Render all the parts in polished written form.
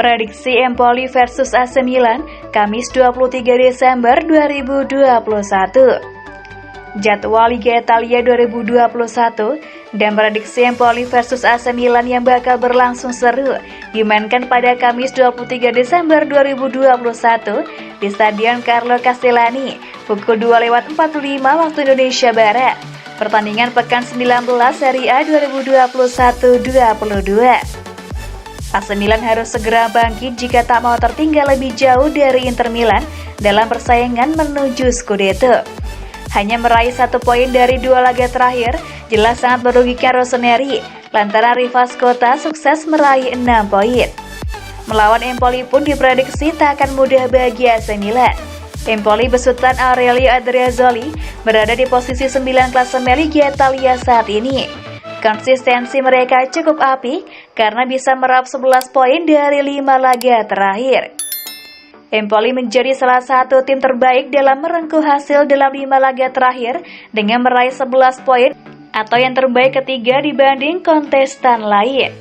Prediksi Empoli versus AC Milan, Kamis 23 Desember 2021. Jadwal Liga Italia 2021 dan prediksi Empoli versus AC Milan yang bakal berlangsung seru dimainkan pada Kamis 23 Desember 2021 di Stadion Carlo Castellani pukul 2:45 waktu Indonesia Barat. Pertandingan pekan 19 Serie A 2021-22. AC Milan harus segera bangkit jika tak mau tertinggal lebih jauh dari Inter Milan dalam persaingan menuju Scudetto. Hanya meraih 1 poin dari 2 laga terakhir jelas sangat merugikan Rossoneri, lantaran rival kota sukses meraih 6 poin. Melawan Empoli pun diprediksi tak akan mudah bagi AC Milan. Empoli besutan Aurelio Adriazzoli berada di posisi 9 klasemen Liga Italia saat ini. Konsistensi mereka cukup apik karena bisa meraup 11 poin dari 5 laga terakhir. Empoli menjadi salah satu tim terbaik dalam merengkuh hasil dalam 5 laga terakhir dengan meraih 11 poin atau yang terbaik ketiga dibanding kontestan lain.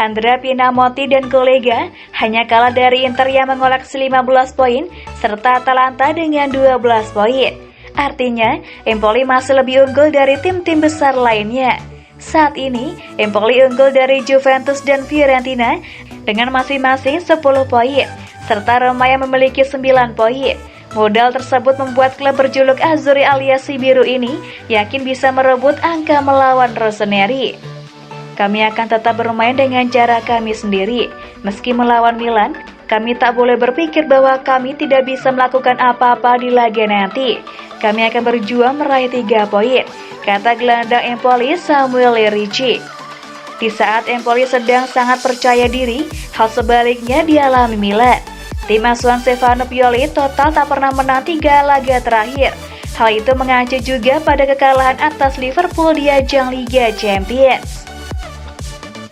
Andrea Pinamonti dan kolega hanya kalah dari Inter yang mengoleksi 15 poin serta Atalanta dengan 12 poin. Artinya, Empoli masih lebih unggul dari tim-tim besar lainnya. Saat ini, Empoli unggul dari Juventus dan Fiorentina dengan masing-masing 10 poin, serta Roma yang memiliki 9 poin. Modal tersebut membuat klub berjuluk Azzurri alias si biru ini yakin bisa merebut angka melawan Rossoneri. Kami akan tetap bermain dengan cara kami sendiri. Meski melawan Milan, kami tak boleh berpikir bahwa kami tidak bisa melakukan apa-apa di laga nanti. Kami akan berjuang meraih 3 poin, kata gelandang Empoli Samuel Ricci. Di saat Empoli sedang sangat percaya diri, hal sebaliknya dialami Milan. Tim asuhan Stefano Pioli total tak pernah menang 3 laga terakhir. Hal itu mengacu juga pada kekalahan atas Liverpool di ajang Liga Champions.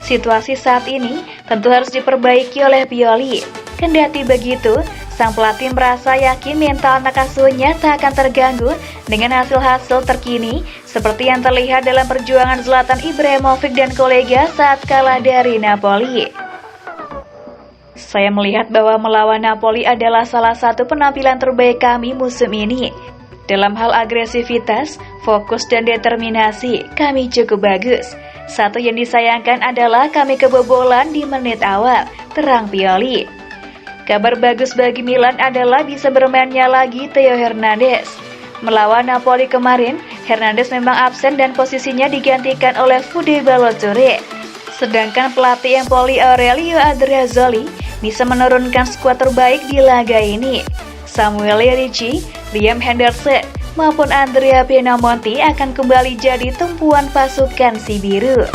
Situasi saat ini tentu harus diperbaiki oleh Pioli. Kendati begitu, sang pelatih merasa yakin mental anak asuhnya tak akan terganggu dengan hasil-hasil terkini seperti yang terlihat dalam perjuangan Zlatan Ibrahimovic dan kolega saat kalah dari Napoli. Saya melihat bahwa melawan Napoli adalah salah satu penampilan terbaik kami musim ini. Dalam hal agresivitas, fokus dan determinasi, kami cukup bagus. Satu yang disayangkan adalah kami kebobolan di menit awal, terang Pioli. Kabar bagus bagi Milan adalah bisa bermainnya lagi Theo Hernandez. Melawan Napoli kemarin, Hernandez memang absen dan posisinya digantikan oleh Fede Ballo-Touré. Sedangkan pelatih Empoli Aurelio Adriazzoli bisa menurunkan skuad terbaik di laga ini. Samuel Ricci, Liam Henderson, maupun Andrea Pinamonti akan kembali jadi tumpuan pasukan si biru.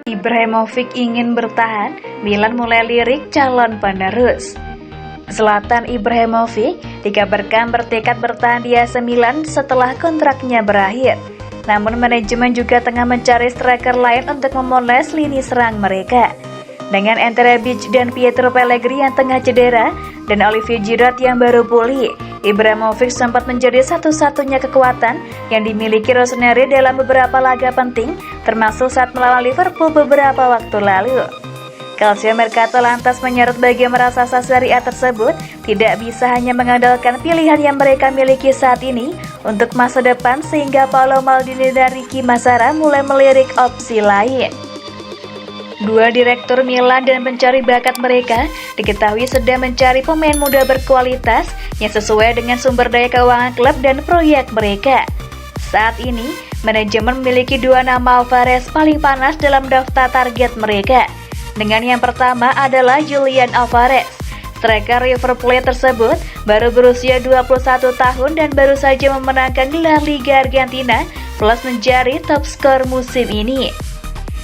Ibrahimovic ingin bertahan, Milan mulai lirik calon penerus. Zlatan Ibrahimovic dikabarkan bertekad bertahan di AC Milan setelah kontraknya berakhir. Namun manajemen juga tengah mencari striker lain untuk memoles lini serang mereka. Dengan Ante Rebic dan Pietro Pellegrini yang tengah cedera dan Olivier Giroud yang baru pulih, Ibrahimovic sempat menjadi satu-satunya kekuatan yang dimiliki Rossoneri dalam beberapa laga penting, termasuk saat melawan Liverpool beberapa waktu lalu. Calcio Mercato lantas menyorot bagaimana raksasa Serie A tersebut tidak bisa hanya mengandalkan pilihan yang mereka miliki saat ini untuk masa depan, sehingga Paolo Maldini dan Ricky Massara mulai melirik opsi lain. Dua direktur Milan dan pencari bakat mereka diketahui sedang mencari pemain muda berkualitas yang sesuai dengan sumber daya keuangan klub dan proyek mereka. Saat ini, manajemen memiliki 2 nama Alvarez paling panas dalam daftar target mereka. Dengan yang pertama adalah Julian Alvarez. Striker River Plate tersebut baru berusia 21 tahun dan baru saja memenangkan gelar Liga Argentina plus menjadi top skor musim ini.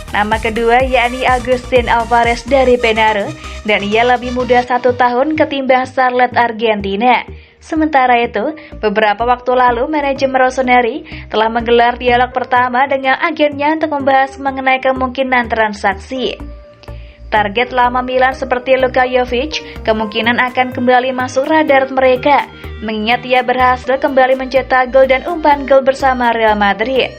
Nama kedua yakni Agustin Alvarez dari Penarol dan ia lebih muda 1 tahun ketimbang starlet Argentina. Sementara itu, beberapa waktu lalu manajemen Rossoneri telah menggelar dialog pertama dengan agennya untuk membahas mengenai kemungkinan transaksi. Target lama Milan seperti Luka Jovic kemungkinan akan kembali masuk radar mereka, mengingat ia berhasil kembali mencetak gol dan umpan gol bersama Real Madrid.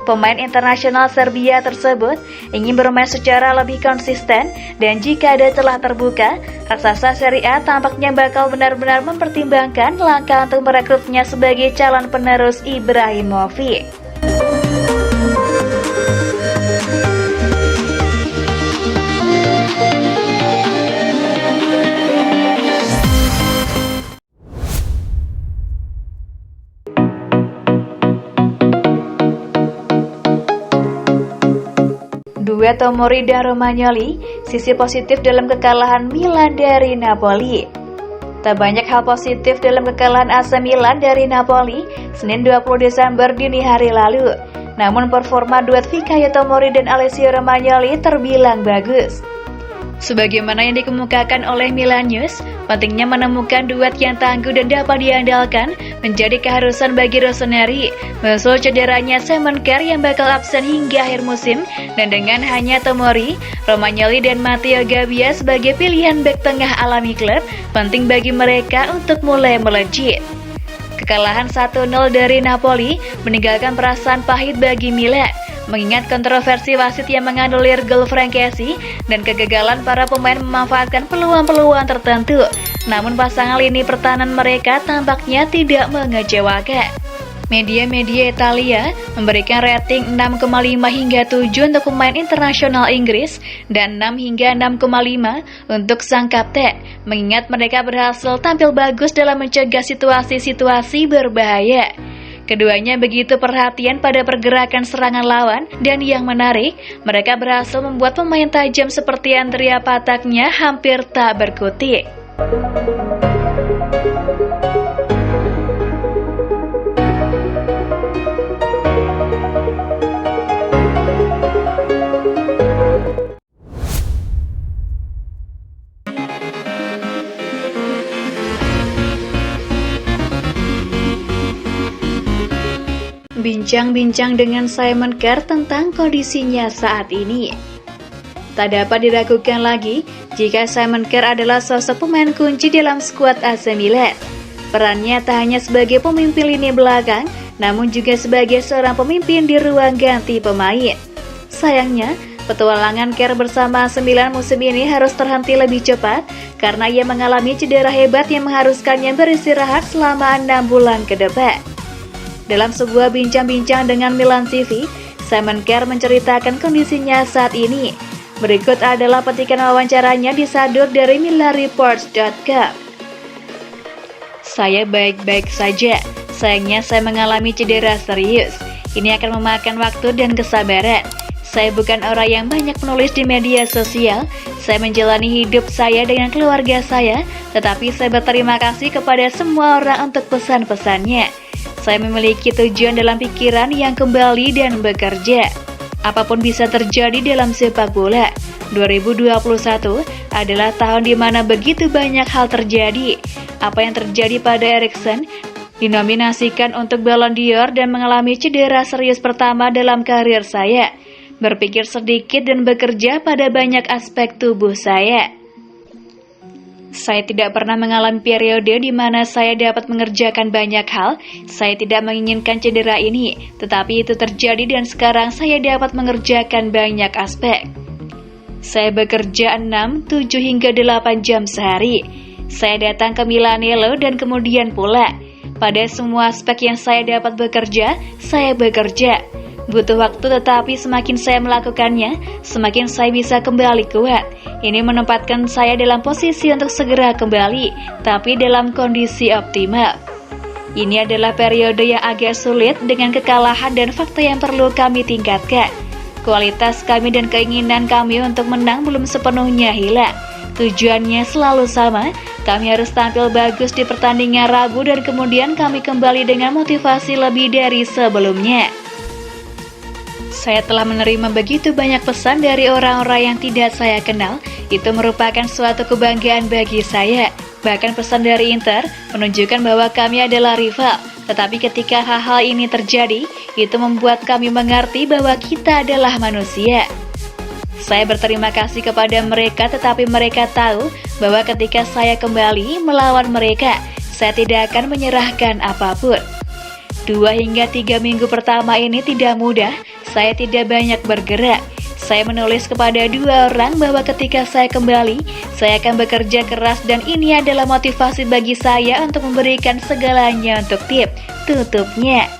Pemain internasional Serbia tersebut ingin bermain secara lebih konsisten dan jika ada celah terbuka, raksasa Serie A tampaknya bakal benar-benar mempertimbangkan langkah untuk merekrutnya sebagai calon penerus Ibrahimovic. Duet Tomori dan Romagnoli, sisi positif dalam kekalahan Milan dari Napoli. Tak banyak hal positif dalam kekalahan AC Milan dari Napoli Senin 20 Desember dini hari lalu. Namun performa duet Fikayo Tomori dan Alessio Romagnoli terbilang bagus. Sebagaimana yang dikemukakan oleh Milan News, pentingnya menemukan duet yang tangguh dan dapat diandalkan menjadi keharusan bagi Rossoneri, menyusul cederanya Simon Kjær yang bakal absen hingga akhir musim, dan dengan hanya Tomori, Romagnoli dan Matteo Gabbia sebagai pilihan bek tengah alami klub, penting bagi mereka untuk mulai melejit. Kekalahan 1-0 dari Napoli meninggalkan perasaan pahit bagi Milan, mengingat kontroversi wasit yang menganulir gol Frankesi dan kegagalan para pemain memanfaatkan peluang-peluang tertentu. Namun pasangan lini pertahanan mereka tampaknya tidak mengecewakan. Media-media Italia memberikan rating 6,5 hingga 7 untuk pemain internasional Inggris dan 6 hingga 6,5 untuk sang kapten, mengingat mereka berhasil tampil bagus dalam mencegah situasi-situasi berbahaya. Keduanya begitu perhatian pada pergerakan serangan lawan dan yang menarik, mereka berhasil membuat pemain tajam seperti Andrea Pataknya hampir tak berkutik. Bincang-bincang dengan Simon Kjær tentang kondisinya saat ini. Tak dapat diragukan lagi jika Simon Kjær adalah sosok pemain kunci dalam skuad AC Milan. Perannya tak hanya sebagai pemimpin lini belakang, namun juga sebagai seorang pemimpin di ruang ganti pemain. Sayangnya, petualangan Kjær bersama AC Milan musim ini harus terhenti lebih cepat karena ia mengalami cedera hebat yang mengharuskannya beristirahat selama 6 bulan ke depan. Dalam sebuah bincang-bincang dengan Milan TV, Simon Kjær menceritakan kondisinya saat ini. Berikut adalah petikan wawancaranya disadur dari milanreports.com. Saya baik-baik saja. Sayangnya saya mengalami cedera serius. Ini akan memakan waktu dan kesabaran. Saya bukan orang yang banyak menulis di media sosial. Saya menjalani hidup saya dengan keluarga saya, tetapi saya berterima kasih kepada semua orang untuk pesan-pesannya. Saya memiliki tujuan dalam pikiran yang kembali dan bekerja. Apapun bisa terjadi dalam sepak bola. 2021 adalah tahun di mana begitu banyak hal terjadi. Apa yang terjadi pada Eriksen, dinominasikan untuk Ballon d'Or dan mengalami cedera serius pertama dalam karir saya. Berpikir sedikit dan bekerja pada banyak aspek tubuh saya. Saya tidak pernah mengalami periode di mana saya dapat mengerjakan banyak hal. Saya tidak menginginkan cedera ini, tetapi itu terjadi dan sekarang saya dapat mengerjakan banyak aspek. Saya bekerja 6, 7 hingga 8 jam sehari. Saya datang ke Milanello dan kemudian pula. Pada semua aspek yang saya dapat bekerja, saya bekerja. Butuh waktu tetapi semakin saya melakukannya, semakin saya bisa kembali kuat. Ini menempatkan saya dalam posisi untuk segera kembali, tapi dalam kondisi optimal. Ini adalah periode yang agak sulit dengan kekalahan dan fakta yang perlu kami tingkatkan. Kualitas kami dan keinginan kami untuk menang belum sepenuhnya hilang. Tujuannya selalu sama, kami harus tampil bagus di pertandingan Rabu dan kemudian kami kembali dengan motivasi lebih dari sebelumnya. Saya telah menerima begitu banyak pesan dari orang-orang yang tidak saya kenal. Itu merupakan suatu kebanggaan bagi saya. Bahkan pesan dari Inter menunjukkan bahwa kami adalah rival. Tetapi ketika hal-hal ini terjadi, itu membuat kami mengerti bahwa kita adalah manusia. Saya berterima kasih kepada mereka, tetapi mereka tahu bahwa ketika saya kembali melawan mereka, saya tidak akan menyerahkan apapun. 2 hingga 3 minggu pertama ini tidak mudah, saya tidak banyak bergerak. Saya menulis kepada 2 orang bahwa ketika saya kembali, saya akan bekerja keras dan ini adalah motivasi bagi saya untuk memberikan segalanya untuk tim, tutupnya.